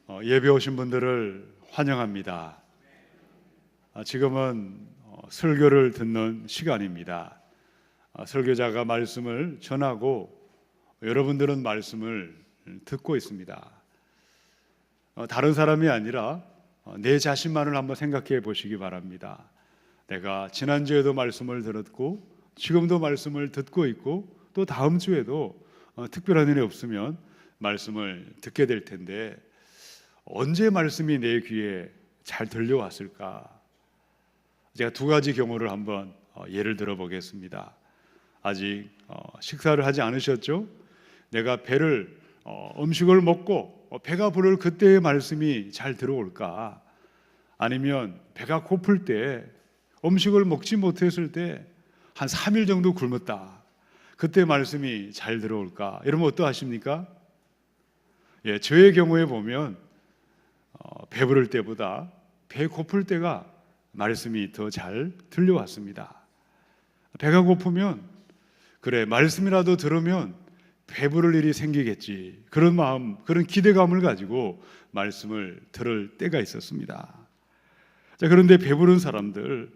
예배 오신 분들을 환영합니다. 지금은 설교를 듣는 시간입니다. 설교자가 말씀을 전하고 여러분들은 말씀을 듣고 있습니다. 다른 사람이 아니라 내 자신만을 한번 생각해 보시기 바랍니다. 내가 지난주에도 말씀을 들었고 지금도 말씀을 듣고 있고 또 다음 주에도 특별한 일이 없으면 말씀을 듣게 될 텐데 언제 말씀이 내 귀에 잘 들려왔을까? 제가 두 가지 경우를 한번 예를 들어 보겠습니다. 아직 식사를 하지 않으셨죠? 내가 음식을 먹고 배가 부를 그때의 말씀이 잘 들어올까? 아니면 배가 고플 때 음식을 먹지 못했을 때 한 3일 정도 굶었다. 그때 말씀이 잘 들어올까? 이러면 어떠하십니까? 저의 경우에 보면 배부를 때보다 배 고플 때가 말씀이 더 잘 들려왔습니다. 배가 고프면 그래 말씀이라도 들으면 배부를 일이 생기겠지, 그런 마음, 그런 기대감을 가지고 말씀을 들을 때가 있었습니다. 자, 그런데 배부른 사람들,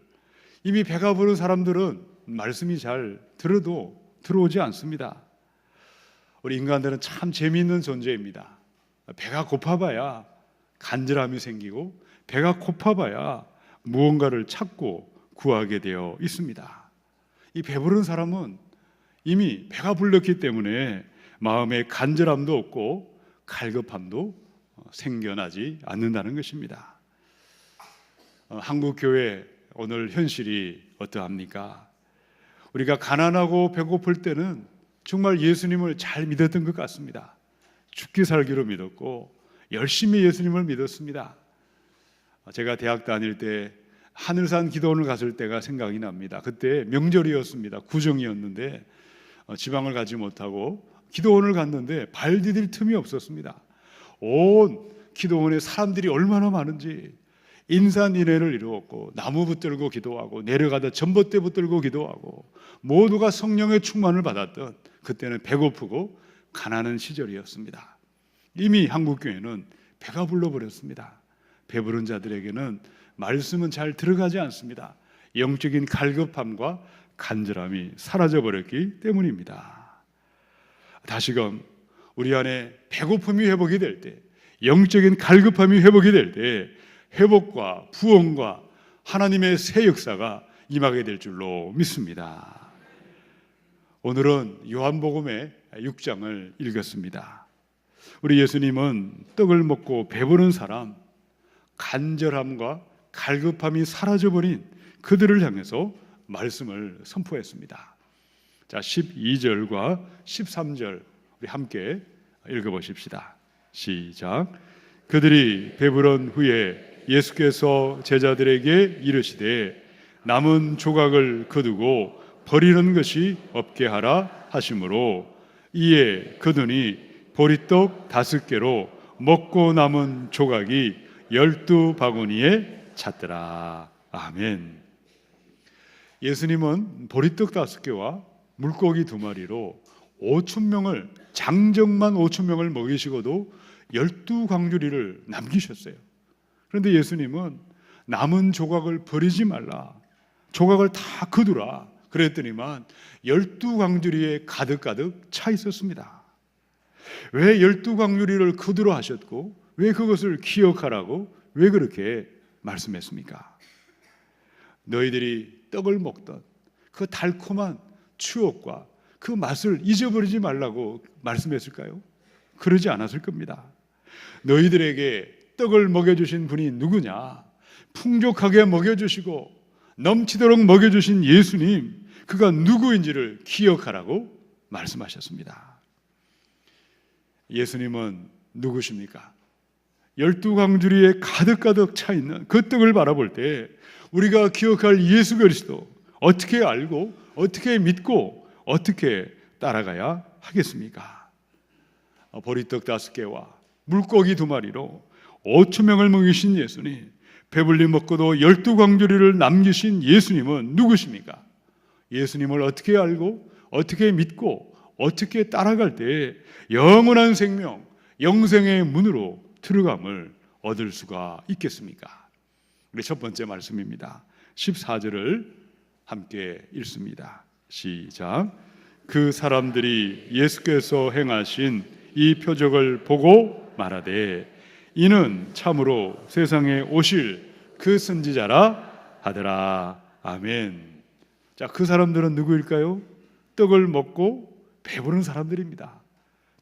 이미 배가 부른 사람들은 말씀이 잘 들어도 들어오지 않습니다. 우리 인간들은 참 재미있는 존재입니다. 배가 고파봐야 간절함이 생기고 배가 고파봐야 무언가를 찾고 구하게 되어 있습니다. 이 배부른 사람은 이미 배가 불렀기 때문에 마음에 간절함도 없고 갈급함도 생겨나지 않는다는 것입니다. 한국교회 오늘 현실이 어떠합니까? 우리가 가난하고 배고플 때는 정말 예수님을 잘 믿었던 것 같습니다. 죽기 살기로 믿었고 열심히 예수님을 믿었습니다. 제가 대학 다닐 때 하늘산 기도원을 갔을 때가 생각이 납니다. 그때 명절이었습니다. 구정이었는데 지방을 가지 못하고 기도원을 갔는데 발 디딜 틈이 없었습니다. 온 기도원에 사람들이 얼마나 많은지 인산인해를 이루었고 나무 붙들고 기도하고 내려가다 전봇대 붙들고 기도하고 모두가 성령의 충만을 받았던, 그때는 배고프고 가난한 시절이었습니다. 이미 한국교회는 배가 불러버렸습니다. 배부른 자들에게는 말씀은 잘 들어가지 않습니다. 영적인 갈급함과 간절함이 사라져버렸기 때문입니다. 다시금 우리 안에 배고픔이 회복이 될 때, 영적인 갈급함이 회복이 될 때 회복과 부흥과 하나님의 새 역사가 임하게 될 줄로 믿습니다. 오늘은 요한복음의 6장을 읽었습니다. 우리 예수님은 떡을 먹고 배부른 사람, 간절함과 갈급함이 사라져버린 그들을 향해서 말씀을 선포했습니다. 자, 12절과 13절 우리 함께 읽어보십시다. 시작. 그들이 배부른 후에 예수께서 제자들에게 이르시되 남은 조각을 거두고 버리는 것이 없게 하라 하시므로 이에 거두니 보리떡 5개로 먹고 남은 조각이 12바구니에 찼더라. 아멘. 예수님은 보리떡 5개와 물고기 2마리로 5,000명을, 장정만 5,000명을 먹이시고도 12광주리를 남기셨어요. 그런데 예수님은 남은 조각을 버리지 말라, 조각을 다 거두라 그랬더니만 12광주리에 가득가득 차 있었습니다. 왜 12광주리를 거두라 하셨고 왜 그것을 기억하라고 왜 그렇게 말씀했습니까? 너희들이 떡을 먹던 그 달콤한 추억과 그 맛을 잊어버리지 말라고 말씀했을까요? 그러지 않았을 겁니다. 너희들에게 떡을 먹여주신 분이 누구냐? 풍족하게 먹여주시고 넘치도록 먹여주신 예수님, 그가 누구인지를 기억하라고 말씀하셨습니다. 예수님은 누구십니까? 12광주리에 가득가득 차 있는 그 떡을 바라볼 때 우리가 기억할 예수 그리스도, 어떻게 알고 어떻게 믿고 어떻게 따라가야 하겠습니까? 보리떡 5개와 물고기 2마리로 5,000명을 먹이신 예수님, 배불리 먹고도 12광주리를 남기신 예수님은 누구십니까? 예수님을 어떻게 알고 어떻게 믿고 어떻게 따라갈 때 영원한 생명, 영생의 문으로 들어감을 얻을 수가 있겠습니까? 우리 첫 번째 말씀입니다. 14절을 함께 읽습니다. 시작. 그 사람들이 예수께서 행하신 이 표적을 보고 말하되 이는 참으로 세상에 오실 그 선지자라 하더라. 아멘. 자, 그 사람들은 누구일까요? 떡을 먹고 배부른 사람들입니다.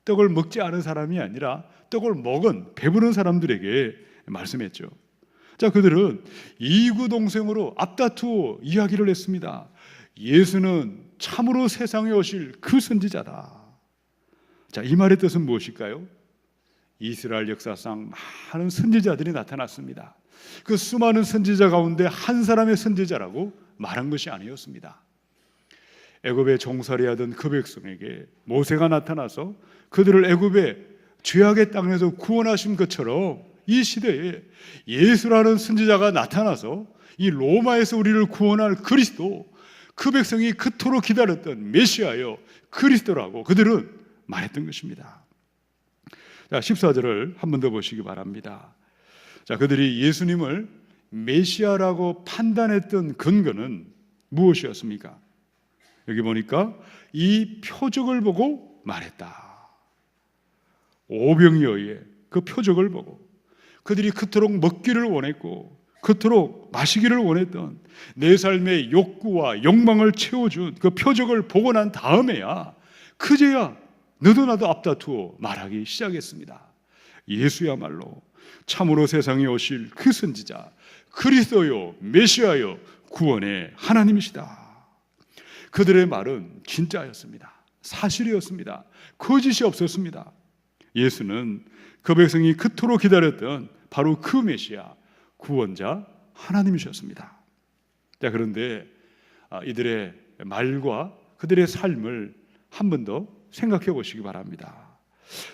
떡을 먹지 않은 사람이 아니라 떡을 먹은 배부른 사람들에게 말씀했죠. 자, 그들은 이구동성으로 앞다투어 이야기를 했습니다. 예수는 참으로 세상에 오실 그 선지자다. 자, 이 말의 뜻은 무엇일까요? 이스라엘 역사상 많은 선지자들이 나타났습니다. 그 수많은 선지자 가운데 한 사람의 선지자라고 말한 것이 아니었습니다. 애굽에 종살이하던 그 백성에게 모세가 나타나서 그들을 애굽의 죄악의 땅에서 구원하신 것처럼 이 시대에 예수라는 선지자가 나타나서 이 로마에서 우리를 구원할 그리스도, 그 백성이 그토록 기다렸던 메시아여 그리스도라고 그들은 말했던 것입니다. 자, 14절을 한 번 더 보시기 바랍니다. 자, 그들이 예수님을 메시아라고 판단했던 근거는 무엇이었습니까? 여기 보니까 이 표적을 보고 말했다. 오병이어의 그 표적을 보고 그들이 그토록 먹기를 원했고 그토록 마시기를 원했던 내 삶의 욕구와 욕망을 채워준 그 표적을 보고 난 다음에야 그제야 너도 나도 앞다투어 말하기 시작했습니다. 예수야말로 참으로 세상에 오실 그 선지자 그리스도요 메시아요 구원의 하나님이시다. 그들의 말은 진짜였습니다. 사실이었습니다. 거짓이 없었습니다. 예수는 그 백성이 그토록 기다렸던 바로 그 메시아 구원자 하나님이셨습니다. 자, 그런데 이들의 말과 그들의 삶을 한 번 더 생각해 보시기 바랍니다.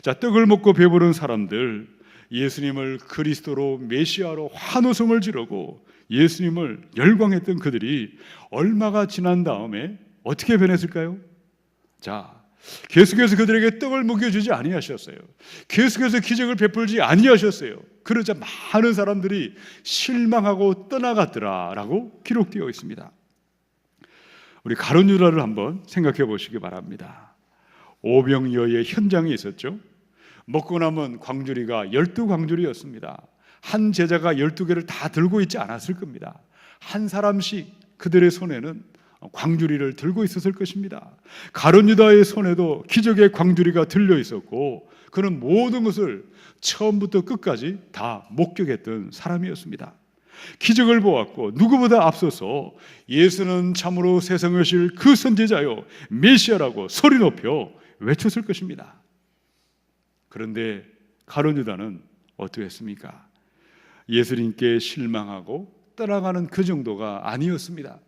자, 떡을 먹고 배부른 사람들, 예수님을 그리스도로 메시아로 환호성을 지르고 예수님을 열광했던 그들이 얼마가 지난 다음에 어떻게 변했을까요? 자, 계속해서 그들에게 떡을 먹여주지 아니하셨어요. 계속해서 기적을 베풀지 아니하셨어요. 그러자 많은 사람들이 실망하고 떠나갔더라라고 기록되어 있습니다. 우리 가룟 유다를 한번 생각해 보시기 바랍니다. 오병이어의 현장에 있었죠. 먹고 남은 광주리가 12광주리였습니다. 한 제자가 12개를 다 들고 있지 않았을 겁니다. 한 사람씩 그들의 손에는 광주리를 들고 있었을 것입니다. 가룟 유다의 손에도 기적의 광주리가 들려 있었고 그는 모든 것을 처음부터 끝까지 다 목격했던 사람이었습니다. 기적을 보았고 누구보다 앞서서 예수는 참으로 세상에 오실 그 선지자요 메시아라고 소리 높여 외쳤을 것입니다. 그런데 가룟 유다는 어떻게 했습니까? 예수님께 실망하고 떠나가는 그 정도가 아니었습니다.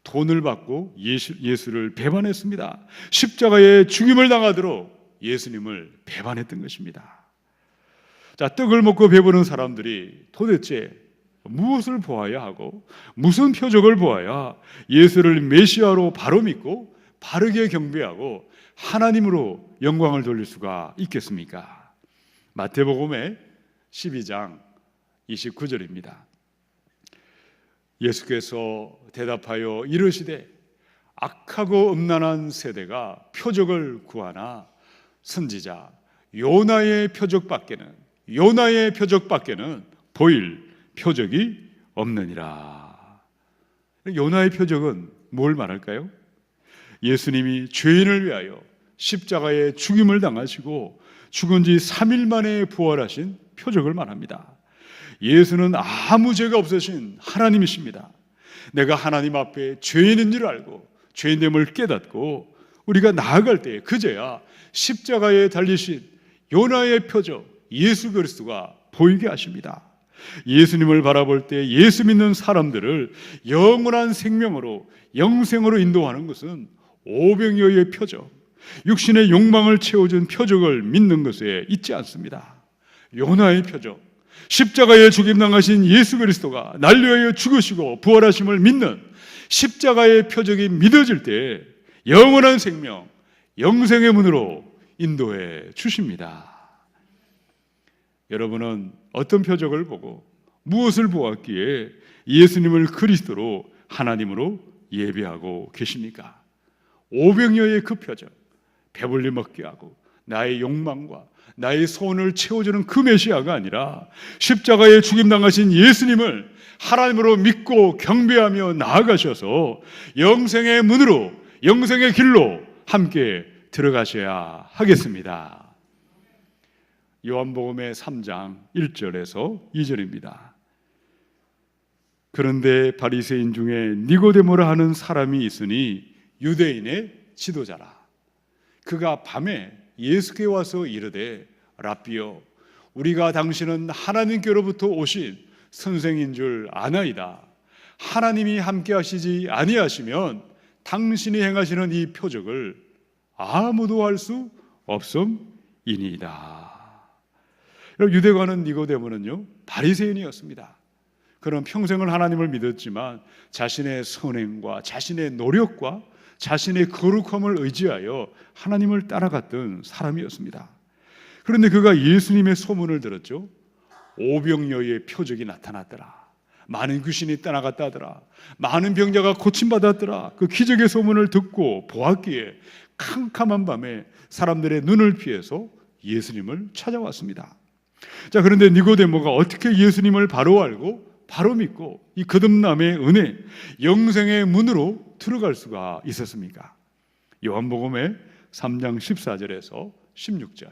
돈을 받고 예수를 배반했습니다. 십자가에 죽임을 당하도록 예수님을 배반했던 것입니다. 자, 떡을 먹고 배부른 사람들이 도대체 무엇을 보아야 하고 무슨 표적을 보아야 예수를 메시아로 바로 믿고 바르게 경배하고 하나님으로 영광을 돌릴 수가 있겠습니까? 마태복음의 12장 29절입니다. 예수께서 대답하여 이르시되 악하고 음란한 세대가 표적을 구하나 선지자 요나의 표적밖에는 보일 표적이 없느니라. 요나의 표적은 뭘 말할까요? 예수님이 죄인을 위하여 십자가에 죽임을 당하시고 죽은 지 3일 만에 부활하신 표적을 말합니다. 예수는 아무 죄가 없으신 하나님이십니다. 내가 하나님 앞에 죄인인 줄 알고 죄인됨을 깨닫고 우리가 나아갈 때 그제야 십자가에 달리신 요나의 표적 예수 그리스도가 보이게 하십니다. 예수님을 바라볼 때 예수 믿는 사람들을 영원한 생명으로 영생으로 인도하는 것은 오병이어의 표적, 육신의 욕망을 채워준 표적을 믿는 것에 있지 않습니다. 요나의 표적, 십자가에 죽임당하신 예수 그리스도가 날 위하여 죽으시고 부활하심을 믿는 십자가의 표적이 믿어질 때 영원한 생명, 영생의 문으로 인도해 주십니다. 여러분은 어떤 표적을 보고 무엇을 보았기에 예수님을 그리스도로 하나님으로 예배하고 계십니까? 오병이어의 그 표적, 배불리 먹게 하고 나의 욕망과 나의 소원을 채워주는 그 메시아가 아니라 십자가에 죽임당하신 예수님을 하나님으로 믿고 경배하며 나아가셔서 영생의 문으로, 영생의 길로 함께 들어가셔야 하겠습니다. 요한복음의 3장 1절에서 2절입니다. 그런데 바리새인 중에 니고데모라 하는 사람이 있으니 유대인의 지도자라. 그가 밤에 예수께 와서 이르되 랍비여, 우리가 당신은 하나님께로부터 오신 선생인 줄 아나이다. 하나님이 함께 하시지 아니하시면 당신이 행하시는 이 표적을 아무도 할 수 없음이니이다. 유대관은 니고데모는요, 바리새인이었습니다. 그는 평생을 하나님을 믿었지만 자신의 선행과 자신의 노력과 자신의 거룩함을 의지하여 하나님을 따라갔던 사람이었습니다. 그런데 그가 예수님의 소문을 들었죠. 오병이어의 표적이 나타났더라. 많은 귀신이 떠나갔다 하더라. 많은 병자가 고침받았더라. 그 기적의 소문을 듣고 보았기에 캄캄한 밤에 사람들의 눈을 피해서 예수님을 찾아왔습니다. 자, 그런데 니고데모가 어떻게 예수님을 바로 알고 바로 믿고 이 거듭남의 은혜, 영생의 문으로 들어갈 수가 있었습니까? 요한복음의 3장 14절에서 16절.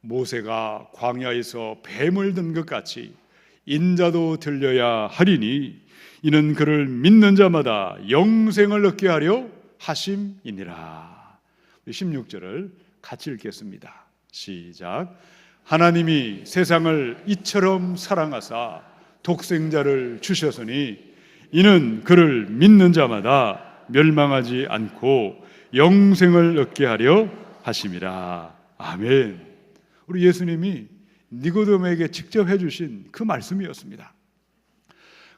모세가 광야에서 뱀을 든 것 같이 인자도 들려야 하리니 이는 그를 믿는 자마다 영생을 얻게 하려 하심이니라. 16절을 같이 읽겠습니다. 시작. 하나님이 세상을 이처럼 사랑하사 독생자를 주셨으니 이는 그를 믿는 자마다 멸망하지 않고 영생을 얻게 하려 하심이라. 아멘. 우리 예수님이 니고데모에게 직접 해주신 그 말씀이었습니다.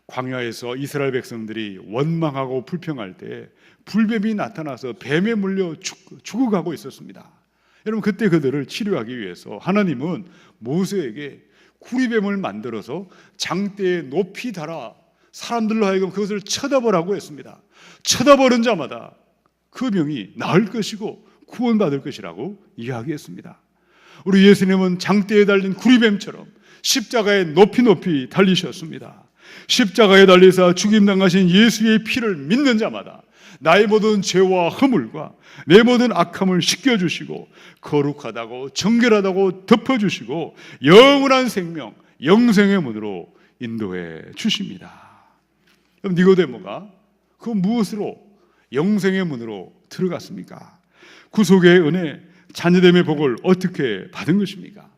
광야에서 이스라엘 백성들이 원망하고 불평할 때 불뱀이 나타나서 뱀에 물려 죽어가고 있었습니다. 여러분, 그때 그들을 치료하기 위해서 하나님은 모세에게 구리뱀을 만들어서 장대에 높이 달아 사람들로 하여금 그것을 쳐다보라고 했습니다. 쳐다보는 자마다 그 병이 나을 것이고 구원받을 것이라고 이야기했습니다. 우리 예수님은 장대에 달린 구리뱀처럼 십자가에 높이 달리셨습니다. 십자가에 달리사 죽임당하신 예수의 피를 믿는 자마다 나의 모든 죄와 허물과 내 모든 악함을 씻겨주시고 거룩하다고 정결하다고 덮어주시고 영원한 생명, 영생의 문으로 인도해 주십니다. 그럼 니고데모가 그 무엇으로 영생의 문으로 들어갔습니까? 구속의 은혜, 자녀됨의 복을 어떻게 받은 것입니까?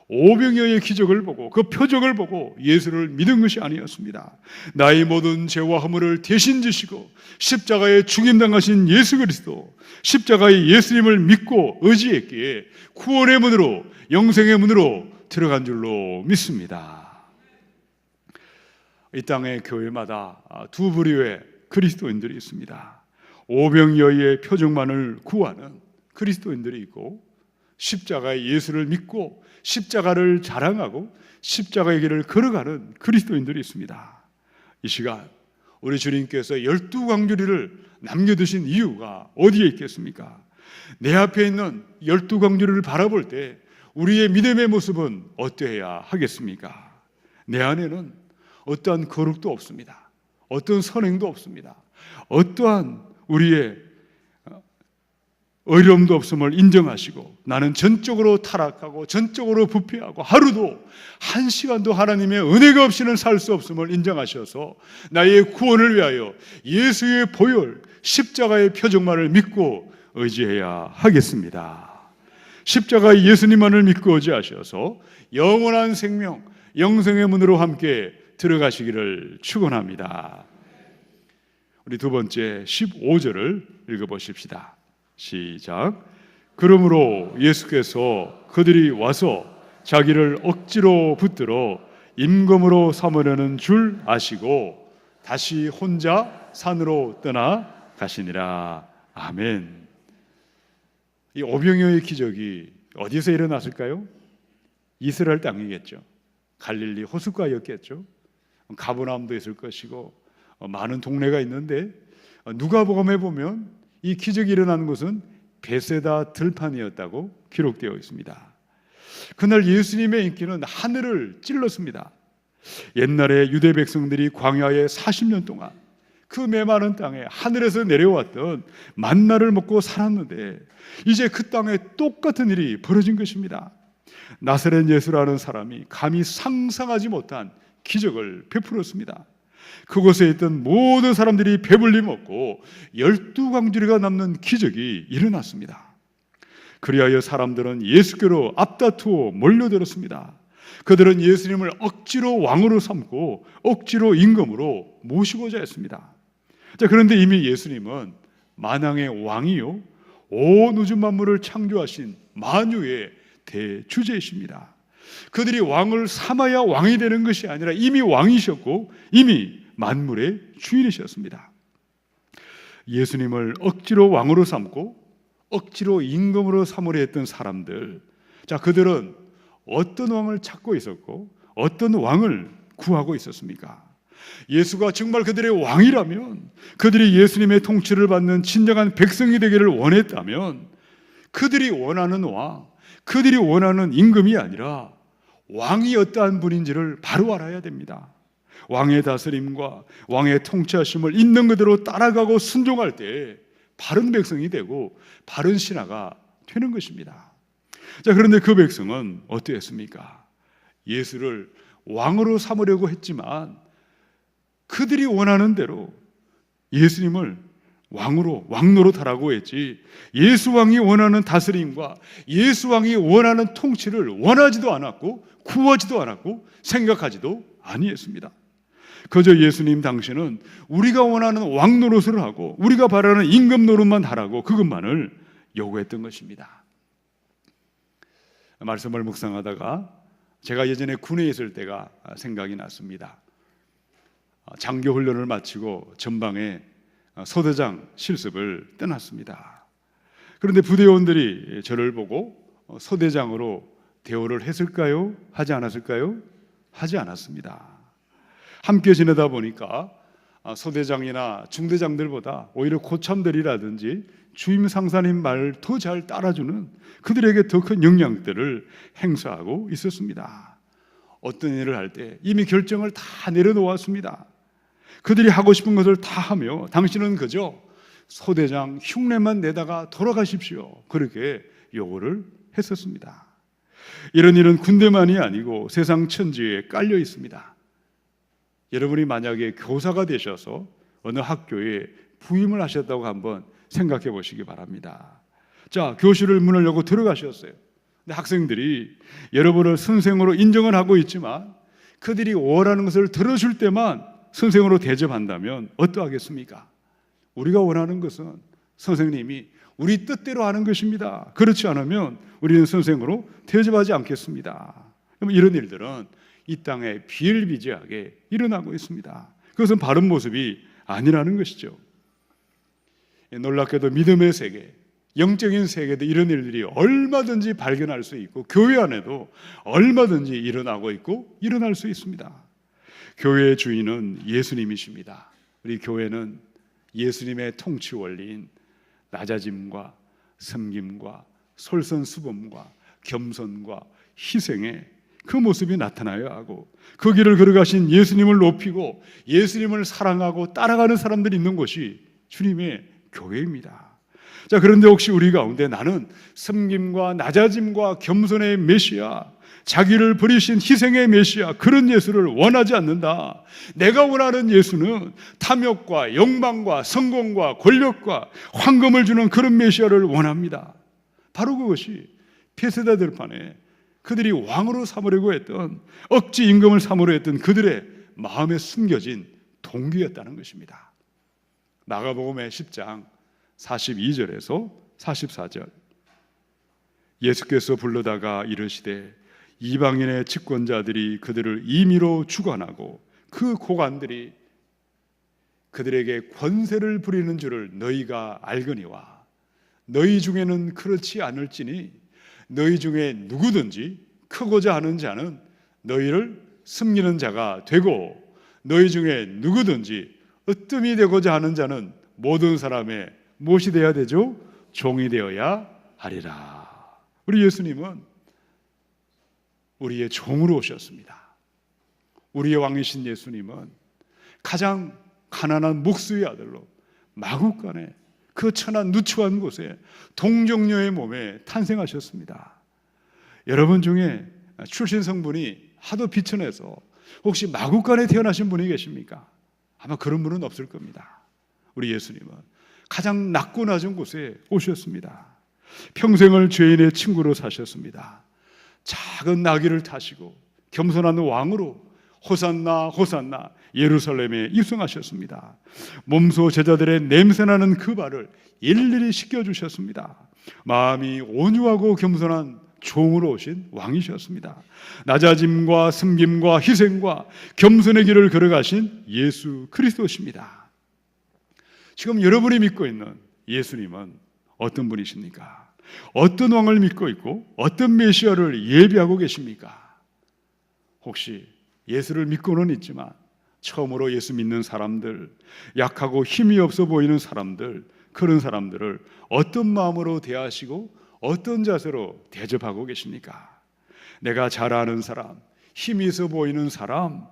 오병이어의 기적을 보고 그 표적을 보고 예수를 믿은 것이 아니었습니다. 나의 모든 죄와 허물을 대신 지시고 십자가에 죽임당하신 예수 그리스도, 십자가의 예수님을 믿고 의지했기에 구원의 문으로, 영생의 문으로 들어간 줄로 믿습니다. 이 땅의 교회마다 두 부류의 그리스도인들이 있습니다. 오병이어의 표적만을 구하는 그리스도인들이 있고, 십자가의 예수를 믿고 십자가를 자랑하고 십자가의 길을 걸어가는 그리스도인들이 있습니다. 이 시간 우리 주님께서 12광주리를 남겨두신 이유가 어디에 있겠습니까? 내 앞에 있는 12광주리를 바라볼 때 우리의 믿음의 모습은 어떠해야 하겠습니까? 내 안에는 어떠한 거룩도 없습니다. 어떤 선행도 없습니다. 어떠한 우리의 어려움도 없음을 인정하시고 나는 전적으로 타락하고 전적으로 부패하고 하루도 한 시간도 하나님의 은혜가 없이는 살 수 없음을 인정하셔서 나의 구원을 위하여 예수의 보혈 십자가의 표적만을 믿고 의지해야 하겠습니다. 십자가의 예수님만을 믿고 의지하셔서 영원한 생명, 영생의 문으로 함께 들어가시기를 축원합니다. 우리 두 번째 15절을 읽어보십시다. 시작. 그러므로 예수께서 그들이 와서 자기를 억지로 붙들어 임금으로 삼으려는 줄 아시고 다시 혼자 산으로 떠나 가시니라. 아멘. 이 오병이어의 기적이 어디서 일어났을까요? 이스라엘 땅이겠죠. 갈릴리 호숫가였겠죠. 가버나움도 있을 것이고 많은 동네가 있는데 누가복음에 보면 이 기적이 일어난 곳은 베세다 들판이었다고 기록되어 있습니다. 그날 예수님의 인기는 하늘을 찔렀습니다. 옛날에 유대 백성들이 광야에 40년 동안 그 메마른 땅에 하늘에서 내려왔던 만나를 먹고 살았는데 이제 그 땅에 똑같은 일이 벌어진 것입니다. 나사렛 예수라는 사람이 감히 상상하지 못한 기적을 베풀었습니다. 그곳에 있던 모든 사람들이 배불리 먹고 12광주리가 남는 기적이 일어났습니다. 그리하여 사람들은 예수께로 앞다투어 몰려들었습니다. 그들은 예수님을 억지로 왕으로 삼고 억지로 임금으로 모시고자 했습니다. 자, 그런데 이미 예수님은 만왕의 왕이요 온 우주 만물을 창조하신 만유의 대주제이십니다. 그들이 왕을 삼아야 왕이 되는 것이 아니라 이미 왕이셨고 이미 만물의 주인이셨습니다. 예수님을 억지로 왕으로 삼고 억지로 임금으로 삼으려 했던 사람들, 자, 그들은 어떤 왕을 찾고 있었고 어떤 왕을 구하고 있었습니까? 예수가 정말 그들의 왕이라면, 그들이 예수님의 통치를 받는 진정한 백성이 되기를 원했다면 그들이 원하는 왕, 그들이 원하는 임금이 아니라 왕이 어떠한 분인지를 바로 알아야 됩니다. 왕의 다스림과 왕의 통치하심을 있는 그대로 따라가고 순종할 때 바른 백성이 되고 바른 신하가 되는 것입니다. 자, 그런데 그 백성은 어떠했습니까? 예수를 왕으로 삼으려고 했지만 그들이 원하는 대로 예수님을 왕노릇하라고 했지, 예수 왕이 원하는 다스림과 예수 왕이 원하는 통치를 원하지도 않았고 구하지도 않았고 생각하지도 아니했습니다. 그저 예수님 당신은 우리가 원하는 왕 노릇을 하고 우리가 바라는 임금 노릇만 하라고 그것만을 요구했던 것입니다. 말씀을 묵상하다가 제가 예전에 군에 있을 때가 생각이 났습니다. 장교 훈련을 마치고 전방에 소대장 실습을 떠났습니다. 그런데 부대원들이 저를 보고 소대장으로 대우를 했을까요? 하지 않았을까요? 하지 않았습니다. 함께 지내다 보니까 소대장이나 중대장들보다 오히려 고참들이라든지 주임 상사님 말 더 잘 따라주는, 그들에게 더 큰 영향들을 행사하고 있었습니다. 어떤 일을 할 때 이미 결정을 다 내려놓았습니다. 그들이 하고 싶은 것을 다 하며 당신은 그저 소대장 흉내만 내다가 돌아가십시오, 그렇게 요구를 했었습니다. 이런 일은 군대만이 아니고 세상 천지에 깔려 있습니다. 여러분이 만약에 교사가 되셔서 어느 학교에 부임을 하셨다고 한번 생각해 보시기 바랍니다. 자, 교실을 문을 열고 들어가셨어요. 근데 학생들이 여러분을 선생으로 인정을 하고 있지만 그들이 원하는 것을 들어줄 때만 선생으로 대접한다면 어떠하겠습니까? 우리가 원하는 것은 선생님이 우리 뜻대로 하는 것입니다. 그렇지 않으면 우리는 선생으로 대접하지 않겠습니다. 이런 일들은 이 땅에 비일비재하게 일어나고 있습니다. 그것은 바른 모습이 아니라는 것이죠. 놀랍게도 믿음의 세계, 영적인 세계도 이런 일들이 얼마든지 발견할 수 있고 교회 안에도 얼마든지 일어나고 있고 일어날 수 있습니다. 교회의 주인은 예수님이십니다. 우리 교회는 예수님의 통치 원리인 낮아짐과 섬김과 솔선수범과 겸손과 희생의 그 모습이 나타나야 하고, 그 길을 걸어가신 예수님을 높이고 예수님을 사랑하고 따라가는 사람들이 있는 곳이 주님의 교회입니다. 자, 그런데 혹시 우리 가운데 나는 섬김과 낮아짐과 겸손의 메시아, 자기를 버리신 희생의 메시아, 그런 예수를 원하지 않는다. 내가 원하는 예수는 탐욕과 영광과 성공과 권력과 황금을 주는 그런 메시아를 원합니다. 바로 그것이 베세다 들판에 그들이 왕으로 삼으려고 했던, 억지 임금을 삼으려 했던 그들의 마음에 숨겨진 동기였다는 것입니다. 마가복음의 10장 42절에서 44절, 예수께서 불러다가 이르시되 이방인의 집권자들이 그들을 임의로 주관하고 그 고관들이 그들에게 권세를 부리는 줄을 너희가 알거니와 너희 중에는 그렇지 않을지니 너희 중에 누구든지 크고자 하는 자는 너희를 섬기는 자가 되고, 너희 중에 누구든지 으뜸이 되고자 하는 자는 모든 사람의 무엇이 되어야 되죠? 종이 되어야 하리라. 우리 예수님은 우리의 종으로 오셨습니다. 우리의 왕이신 예수님은 가장 가난한 목수의 아들로 마국간에 그 천한 누추한 곳에 동정녀의 몸에 탄생하셨습니다. 여러분 중에 출신 성분이 하도 비천해서 혹시 마국간에 태어나신 분이 계십니까? 아마 그런 분은 없을 겁니다. 우리 예수님은 가장 낮고 낮은 곳에 오셨습니다. 평생을 죄인의 친구로 사셨습니다. 작은 나귀를 타시고 겸손한 왕으로 호산나 호산나 예루살렘에 입성하셨습니다. 몸소 제자들의 냄새나는 그 발을 일일이 씻겨주셨습니다. 마음이 온유하고 겸손한 종으로 오신 왕이셨습니다. 낮아짐과 섬김과 희생과 겸손의 길을 걸어가신 예수 그리스도십니다. 지금 여러분이 믿고 있는 예수님은 어떤 분이십니까? 어떤 왕을 믿고 있고 어떤 메시아를 예비하고 계십니까? 혹시 예수를 믿고는 있지만 처음으로 예수 믿는 사람들, 약하고 힘이 없어 보이는 사람들, 그런 사람들을 어떤 마음으로 대하시고 어떤 자세로 대접하고 계십니까? 내가 잘 아는 사람, 힘이 있어 보이는 사람,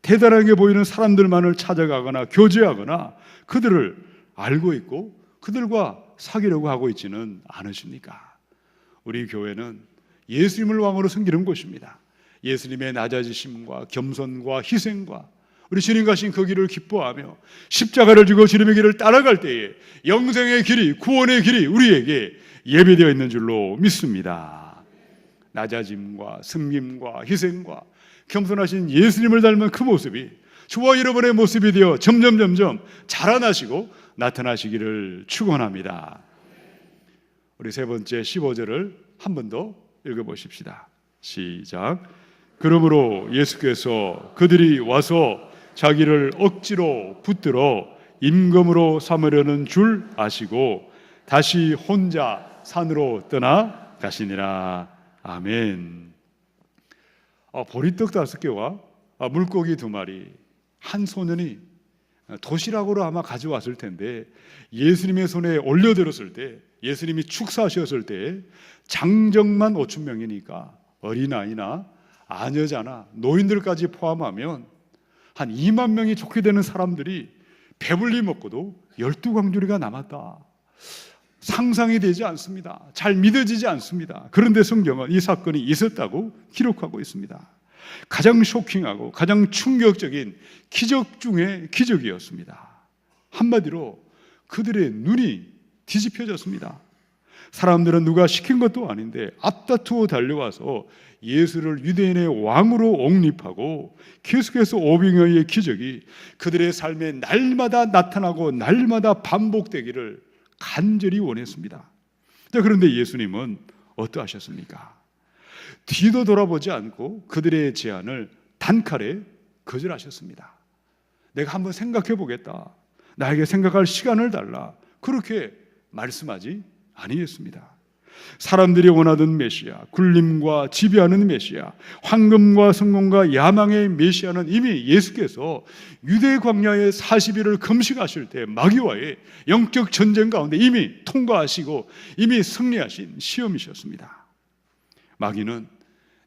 대단하게 보이는 사람들만을 찾아가거나 교제하거나 그들을 알고 있고 그들과 사귀려고 하고 있지는 않으십니까? 우리 교회는 예수님을 왕으로 섬기는 곳입니다. 예수님의 낮아지심과 겸손과 희생과 우리 주님 가신 그 길을 기뻐하며 십자가를 지고 주님의 길을 따라갈 때에 영생의 길이, 구원의 길이 우리에게 예비되어 있는 줄로 믿습니다. 낮아짐과 섬김과 희생과 겸손하신 예수님을 닮은 그 모습이 저와 여러분의 모습이 되어 점점 자라나시고 나타나시기를 축원합니다. 우리 세 번째 15절을 한 번 더 읽어보십시다. 시작. 그러므로 예수께서 그들이 와서 자기를 억지로 붙들어 임금으로 삼으려는 줄 아시고 다시 혼자 산으로 떠나 가시니라. 아멘. 보리떡 5개와 물고기 2마리, 한 소년이 도시락으로 아마 가져왔을 텐데 예수님의 손에 올려들었을 때, 예수님이 축사하셨을 때 장정만 5,000명이니까 어린아이나 아녀자나 노인들까지 포함하면 한 2만 명이 좋게 되는 사람들이 배불리 먹고도 12광주리가 남았다. 상상이 되지 않습니다. 잘 믿어지지 않습니다. 그런데 성경은 이 사건이 있었다고 기록하고 있습니다. 가장 쇼킹하고 가장 충격적인 기적 중의 기적이었습니다. 한마디로 그들의 눈이 뒤집혀졌습니다. 사람들은 누가 시킨 것도 아닌데 앞다투어 달려와서 예수를 유대인의 왕으로 옹립하고 계속해서 오병이어의 기적이 그들의 삶에 날마다 나타나고 날마다 반복되기를 간절히 원했습니다. 자, 그런데 예수님은 어떠하셨습니까? 뒤도 돌아보지 않고 그들의 제안을 단칼에 거절하셨습니다. 내가 한번 생각해 보겠다. 나에게 생각할 시간을 달라. 그렇게 말씀하지 아니했습니다. 사람들이 원하던 메시아, 굴림과 지배하는 메시아, 황금과 성공과 야망의 메시아는 이미 예수께서 유대 광야의 40일을 금식하실 때 마귀와의 영적 전쟁 가운데 이미 통과하시고 이미 승리하신 시험이셨습니다. 마귀는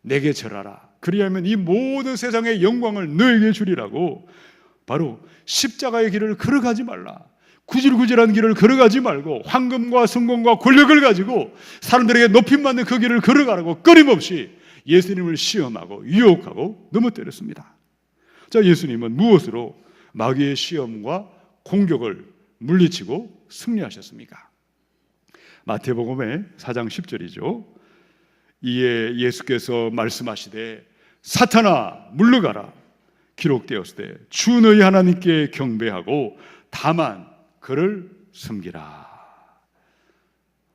내게 절하라, 그리하면 이 모든 세상의 영광을 너에게 주리라고 바로 십자가의 길을 걸어가지 말라, 구질구질한 길을 걸어가지 말고 황금과 성공과 권력을 가지고 사람들에게 높임받는 그 길을 걸어가라고 끊임없이 예수님을 시험하고 유혹하고 넘어뜨렸습니다. 자, 예수님은 무엇으로 마귀의 시험과 공격을 물리치고 승리하셨습니까? 마태복음의 4장 10절이죠. 이에 예수께서 말씀하시되 사탄아 물러가라, 기록되었을 때 주 너희 하나님께 경배하고 다만 그를 섬기라.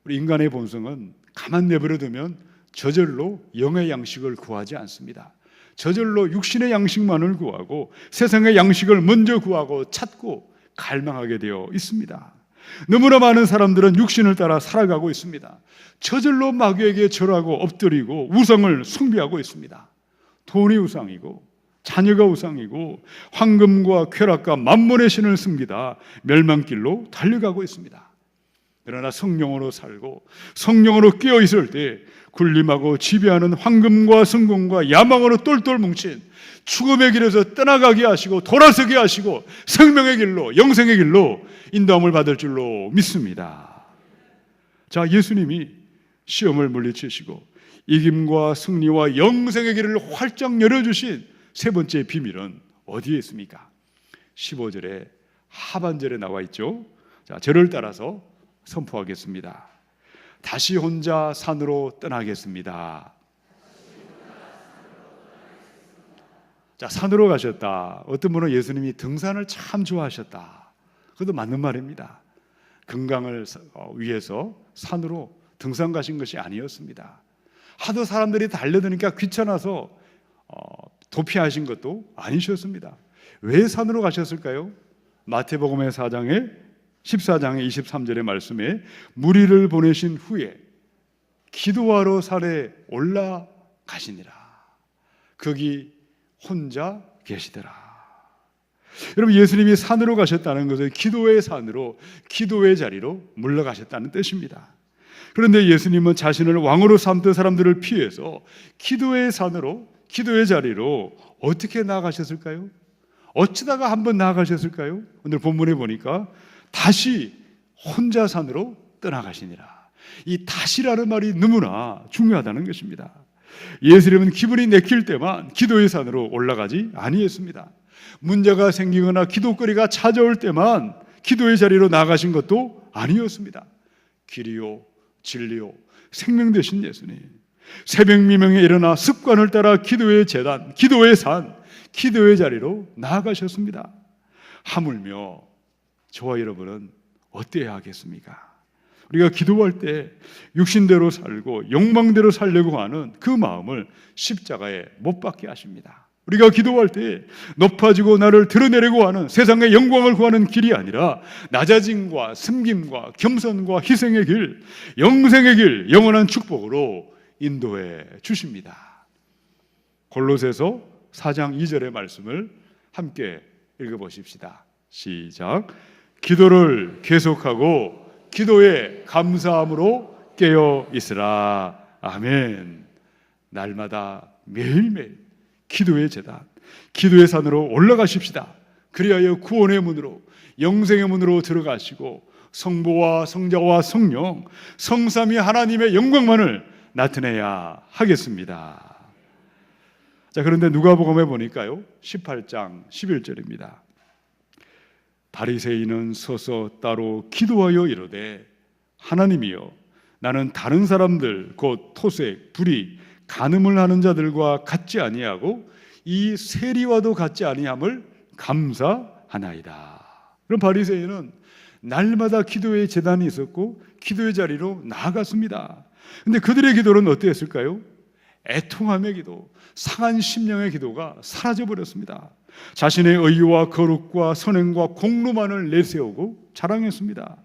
우리 인간의 본성은 가만 내버려두면 저절로 영의 양식을 구하지 않습니다. 저절로 육신의 양식만을 구하고 세상의 양식을 먼저 구하고 찾고 갈망하게 되어 있습니다. 너무나 많은 사람들은 육신을 따라 살아가고 있습니다. 저절로 마귀에게 절하고 엎드리고 우상을 숭배하고 있습니다. 돈이 우상이고 자녀가 우상이고 황금과 쾌락과 만몬의 신을 씁니다. 멸망길로 달려가고 있습니다. 그러나 성령으로 살고 성령으로 깨어 있을 때 군림하고 지배하는 황금과 성공과 야망으로 똘똘 뭉친 죽음의 길에서 떠나가게 하시고 돌아서게 하시고 생명의 길로, 영생의 길로 인도함을 받을 줄로 믿습니다. 자, 예수님이 시험을 물리치시고 이김과 승리와 영생의 길을 활짝 열어주신 세 번째 비밀은 어디에 있습니까? 15절에 하반절에 나와 있죠. 자, 저를 따라서 선포하겠습니다. 다시 혼자 산으로 떠나겠습니다. 자, 산으로 가셨다. 어떤 분은 예수님이 등산을 참 좋아하셨다. 그것도 맞는 말입니다. 건강을 위해서 산으로 등산 가신 것이 아니었습니다. 하도 사람들이 달려드니까 귀찮아서 도피하신 것도 아니셨습니다. 왜 산으로 가셨을까요? 마태복음의 14장의 23절의 말씀에 무리를 보내신 후에 기도하러 산에 올라가시니라. 거기 혼자 계시더라. 여러분, 예수님이 산으로 가셨다는 것은 기도의 산으로, 기도의 자리로 물러가셨다는 뜻입니다. 그런데 예수님은 자신을 왕으로 삼던 사람들을 피해서 기도의 산으로, 기도의 자리로 어떻게 나아가셨을까요? 어찌다가 한번 나아가셨을까요? 오늘 본문에 보니까 다시 혼자 산으로 떠나가시니라. 이 다시라는 말이 너무나 중요하다는 것입니다. 예수님은 기분이 내킬 때만 기도의 산으로 올라가지 아니했습니다. 문제가 생기거나 기도거리가 찾아올 때만 기도의 자리로 나가신 것도 아니었습니다. 길이요 진리요 생명 되신 예수님, 새벽 미명에 일어나 습관을 따라 기도의 제단, 기도의 산, 기도의 자리로 나아가셨습니다. 하물며 저와 여러분은 어때야 하겠습니까? 우리가 기도할 때 육신대로 살고 욕망대로 살려고 하는 그 마음을 십자가에 못 박게 하십니다. 우리가 기도할 때 높아지고 나를 드러내려고 하는 세상의 영광을 구하는 길이 아니라 낮아짐과 섬김과 겸손과 희생의 길, 영생의 길, 영원한 축복으로 인도해 주십니다. 골로새서 4장 2절의 말씀을 함께 읽어보십시다. 시작. 기도를 계속하고 기도에 감사함으로 깨어 있으라. 아멘. 날마다 매일매일 기도의 제단, 기도의 산으로 올라가십시다. 그리하여 구원의 문으로, 영생의 문으로 들어가시고 성부와 성자와 성령, 성삼위 하나님의 영광만을 나타내야 하겠습니다. 자, 그런데 누가복음에 보니까요, 18장 11절입니다. 바리새인은 서서 따로 기도하여 이르되 하나님이여, 나는 다른 사람들 곧 토색, 불의, 간음을 하는 자들과 같지 아니하고 이 세리와도 같지 아니함을 감사하나이다. 그럼 바리새인은 날마다 기도의 제단이 있었고 기도의 자리로 나아갔습니다. 그런데 그들의 기도는 어땠을까요? 애통함의 기도, 상한 심령의 기도가 사라져버렸습니다. 자신의 의와 거룩과 선행과 공로만을 내세우고 자랑했습니다.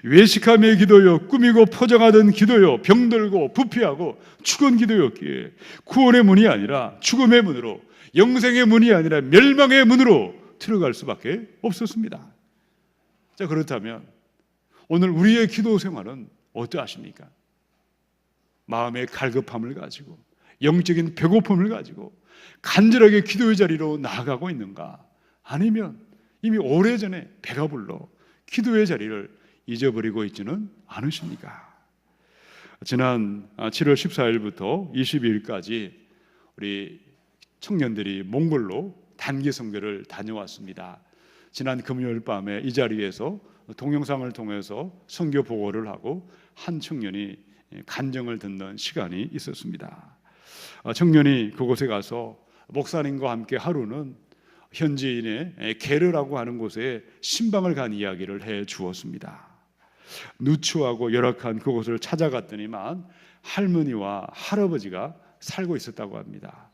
외식함의 기도요, 꾸미고 포장하던 기도요, 병들고 부패하고 죽은 기도였기에 구원의 문이 아니라 죽음의 문으로, 영생의 문이 아니라 멸망의 문으로 들어갈 수밖에 없었습니다. 자, 그렇다면 오늘 우리의 기도 생활은 어떠하십니까? 마음의 갈급함을 가지고, 영적인 배고픔을 가지고 간절하게 기도의 자리로 나아가고 있는가? 아니면 이미 오래전에 배가 불러 기도의 자리를 잊어버리고 있지는 않으십니까? 지난 7월 14일부터 22일까지 우리 청년들이 몽골로 단기 선교를 다녀왔습니다. 지난 금요일 밤에 이 자리에서 동영상을 통해서 선교 보고를 하고 한 청년이 간증을 듣는 시간이 있었습니다. 청년이 그곳에 가서 목사님과 함께 하루는 현지인의 게르라고 하는 곳에 신방을 간 이야기를 해 주었습니다. 누추하고 열악한 그곳을 찾아갔더니만 할머니와 할아버지가 살고 있었다고 합니다.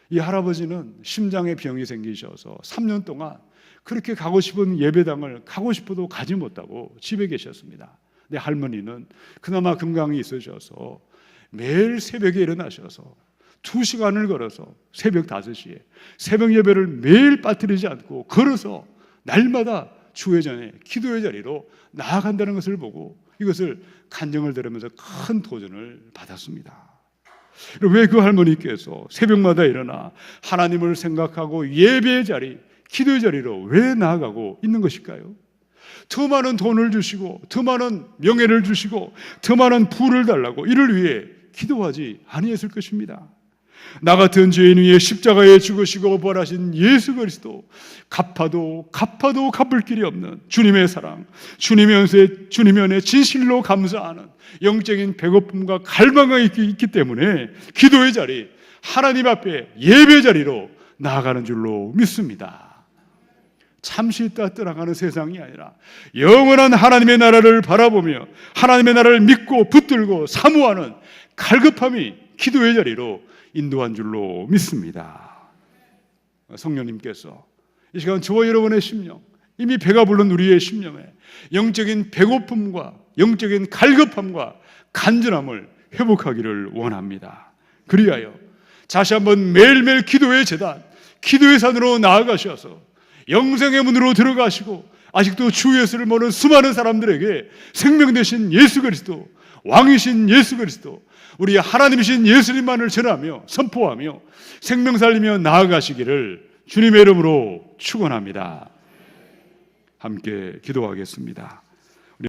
이 할아버지는 심장에 병이 생기셔서 3년 동안 그렇게 가고 싶은 예배당을 가고 싶어도 가지 못하고 집에 계셨습니다. 근데 할머니는 그나마 건강이 있으셔서 매일 새벽에 일어나셔서 2시간을 걸어서 새벽 5시에 새벽 예배를 매일 빠뜨리지 않고 걸어서 날마다 주회전에 기도의 자리로 나아간다는 것을 보고 이것을 간증을 들으면서 큰 도전을 받았습니다. 왜 그 할머니께서 새벽마다 일어나 하나님을 생각하고 예배의 자리, 기도의 자리로 왜 나아가고 있는 것일까요? 더 많은 돈을 주시고 더 많은 명예를 주시고 더 많은 부를 달라고 이를 위해 기도하지 아니했을 것입니다. 나 같은 죄인 위에 십자가에 죽으시고 부활하신 예수 그리스도, 갚아도 갚을 길이 없는 주님의 사랑, 주님의 은혜, 주님의 은혜 진실로 감사하는 영적인 배고픔과 갈망이 있기 때문에 기도의 자리, 하나님 앞에 예배 자리로 나아가는 줄로 믿습니다. 잠시 있다 떠나가는 세상이 아니라 영원한 하나님의 나라를 바라보며 하나님의 나라를 믿고 붙들고 사모하는 갈급함이 기도의 자리로 인도한 줄로 믿습니다. 성령님께서 이 시간 저와 여러분의 심령, 이미 배가 부른 우리의 심령에 영적인 배고픔과 영적인 갈급함과 간절함을 회복하기를 원합니다. 그리하여 다시 한번 매일매일 기도의 제단, 기도의 산으로 나아가셔서 영생의 문으로 들어가시고 아직도 주 예수를 모르는 수많은 사람들에게 생명 되신 예수 그리스도, 왕이신 예수 그리스도, 우리 하나님이신 예수님만을 전하며 선포하며 생명 살리며 나아가시기를 주님의 이름으로 축원합니다. 함께 기도하겠습니다.